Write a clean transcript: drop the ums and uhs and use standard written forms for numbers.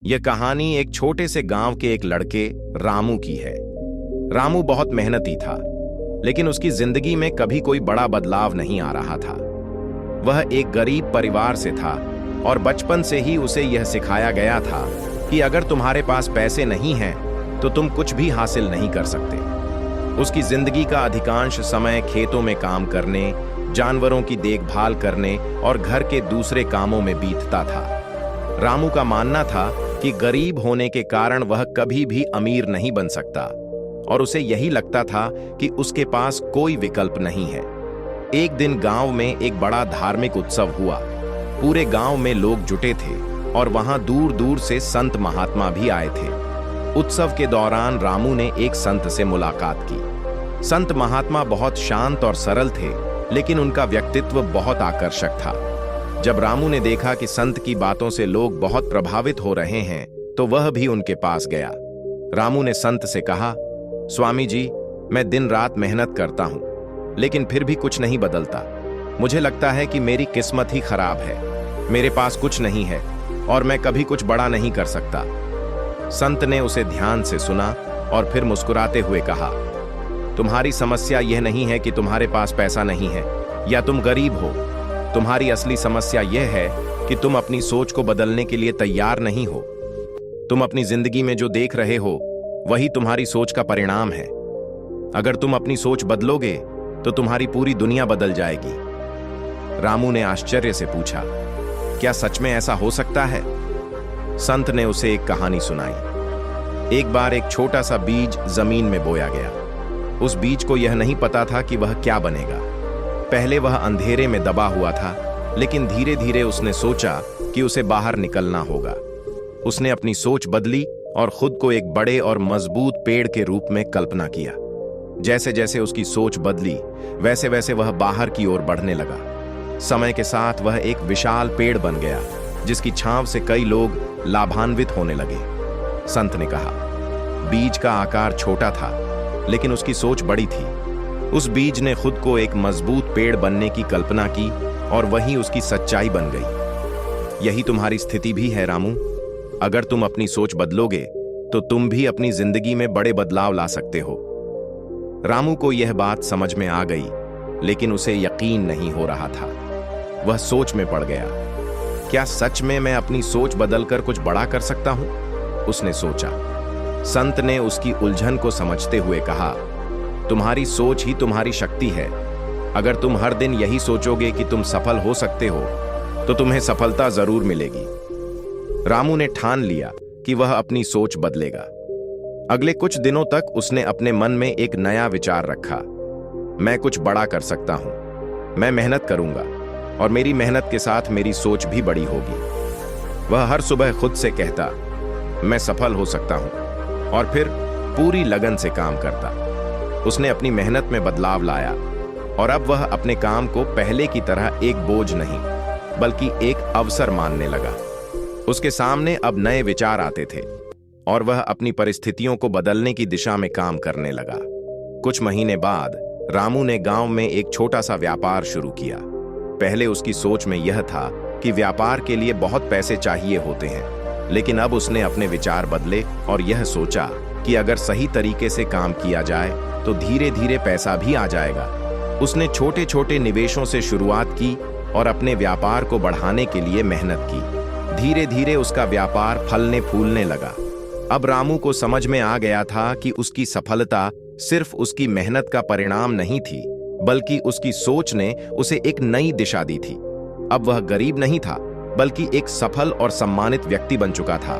यह कहानी एक छोटे से गांव के एक लड़के रामू की है। रामू बहुत मेहनती था, लेकिन उसकी जिंदगी में कभी कोई बड़ा बदलाव नहीं आ रहा था। वह एक गरीब परिवार से था और बचपन से ही उसे यह सिखाया गया था कि अगर तुम्हारे पास पैसे नहीं हैं तो तुम कुछ भी हासिल नहीं कर सकते। उसकी जिंदगी का अधिकांश समय खेतों में काम करने, जानवरों की देखभाल करने और घर के दूसरे कामों में बीतता था। रामू का मानना था कि गरीब होने के कारण वह कभी भी अमीर नहीं बन सकता और उसे यही लगता था कि उसके पास कोई विकल्प नहीं है। एक दिन गांव में एक बड़ा धार्मिक उत्सव हुआ। पूरे गांव में लोग जुटे थे और वहां दूर दूर से संत महात्मा भी आए थे। उत्सव के दौरान रामू ने एक संत से मुलाकात की। संत महात्मा बहुत शांत और सरल थे, लेकिन उनका व्यक्तित्व बहुत आकर्षक था। जब रामू ने देखा कि संत की बातों से लोग बहुत प्रभावित हो रहे हैं, तो वह भी उनके पास गया। रामू ने संत से कहा, स्वामी जी, मैं दिन रात मेहनत करता हूं, लेकिन फिर भी कुछ नहीं बदलता। मुझे लगता है कि मेरी किस्मत ही खराब है। मेरे पास कुछ नहीं है और मैं कभी कुछ बड़ा नहीं कर सकता। संत ने उसे ध्यान से सुना और फिर मुस्कुराते हुए कहा, तुम्हारी समस्या यह नहीं है कि तुम्हारे पास पैसा नहीं है या तुम गरीब हो। तुम्हारी असली समस्या यह है कि तुम अपनी सोच को बदलने के लिए तैयार नहीं हो। तुम अपनी जिंदगी में जो देख रहे हो वही तुम्हारी सोच का परिणाम है। अगर तुम अपनी सोच बदलोगे तो तुम्हारी पूरी दुनिया बदल जाएगी। रामू ने आश्चर्य से पूछा, क्या सच में ऐसा हो सकता है? संत ने उसे एक कहानी सुनाई। एक बार एक छोटा सा बीज जमीन में बोया गया। उस बीज को यह नहीं पता था कि वह क्या बनेगा। पहले वह अंधेरे में दबा हुआ था, लेकिन धीरे धीरे उसने सोचा कि उसे बाहर निकलना होगा। उसने अपनी सोच बदली और खुद को एक बड़े और मजबूत पेड़ के रूप में कल्पना किया। जैसे जैसे उसकी सोच बदली, वैसे वैसे वह बाहर की ओर बढ़ने लगा। समय के साथ वह एक विशाल पेड़ बन गया, जिसकी छांव से कई लोग लाभान्वित होने लगे। संत ने कहा, बीज का आकार छोटा था, लेकिन उसकी सोच बड़ी थी। उस बीज ने खुद को एक मजबूत पेड़ बनने की कल्पना की और वही उसकी सच्चाई बन गई। यही तुम्हारी स्थिति भी है रामू। अगर तुम अपनी सोच बदलोगे तो तुम भी अपनी जिंदगी में बड़े बदलाव ला सकते हो। रामू को यह बात समझ में आ गई, लेकिन उसे यकीन नहीं हो रहा था। वह सोच में पड़ गया, क्या सच में मैं अपनी सोच बदलकर कुछ बड़ा कर सकता हूं? उसने सोचा। संत ने उसकी उलझन को समझते हुए कहा, तुम्हारी सोच ही तुम्हारी शक्ति है। अगर तुम हर दिन यही सोचोगे कि तुम सफल हो सकते हो, तो तुम्हें सफलता जरूर मिलेगी। रामू ने ठान लिया कि वह अपनी सोच बदलेगा। अगले कुछ दिनों तक उसने अपने मन में एक नया विचार रखा, मैं कुछ बड़ा कर सकता हूं। मैं मेहनत करूंगा और मेरी मेहनत के साथ मेरी सोच भी बड़ी होगी। वह हर सुबह खुद से कहता, मैं सफल हो सकता हूं, और फिर पूरी लगन से काम करता। उसने अपनी मेहनत में बदलाव लाया और अब वह अपने काम को पहले की तरह एक बोझ नहीं, बल्कि एक अवसर मानने लगा। उसके सामने अब नए विचार आते थे और वह अपनी परिस्थितियों को बदलने की दिशा में काम करने लगा। कुछ महीने बाद रामू ने गांव में एक छोटा सा व्यापार शुरू किया। पहले उसकी सोच में यह था कि व्यापार के लिए बहुत पैसे चाहिए होते हैं, लेकिन अब उसने अपने विचार बदले और यह सोचा कि अगर सही तरीके से काम किया जाए तो धीरे धीरे पैसा भी आ जाएगा। उसने छोटे छोटे निवेशों से शुरुआत की और अपने व्यापार को बढ़ाने के लिए मेहनत की। धीरे धीरे उसका व्यापार फलने फूलने लगा। अब रामू को समझ में आ गया था कि उसकी सफलता सिर्फ उसकी मेहनत का परिणाम नहीं थी, बल्कि उसकी सोच ने उसे एक नई दिशा दी थी। अब वह गरीब नहीं था, बल्कि एक सफल और सम्मानित व्यक्ति बन चुका था।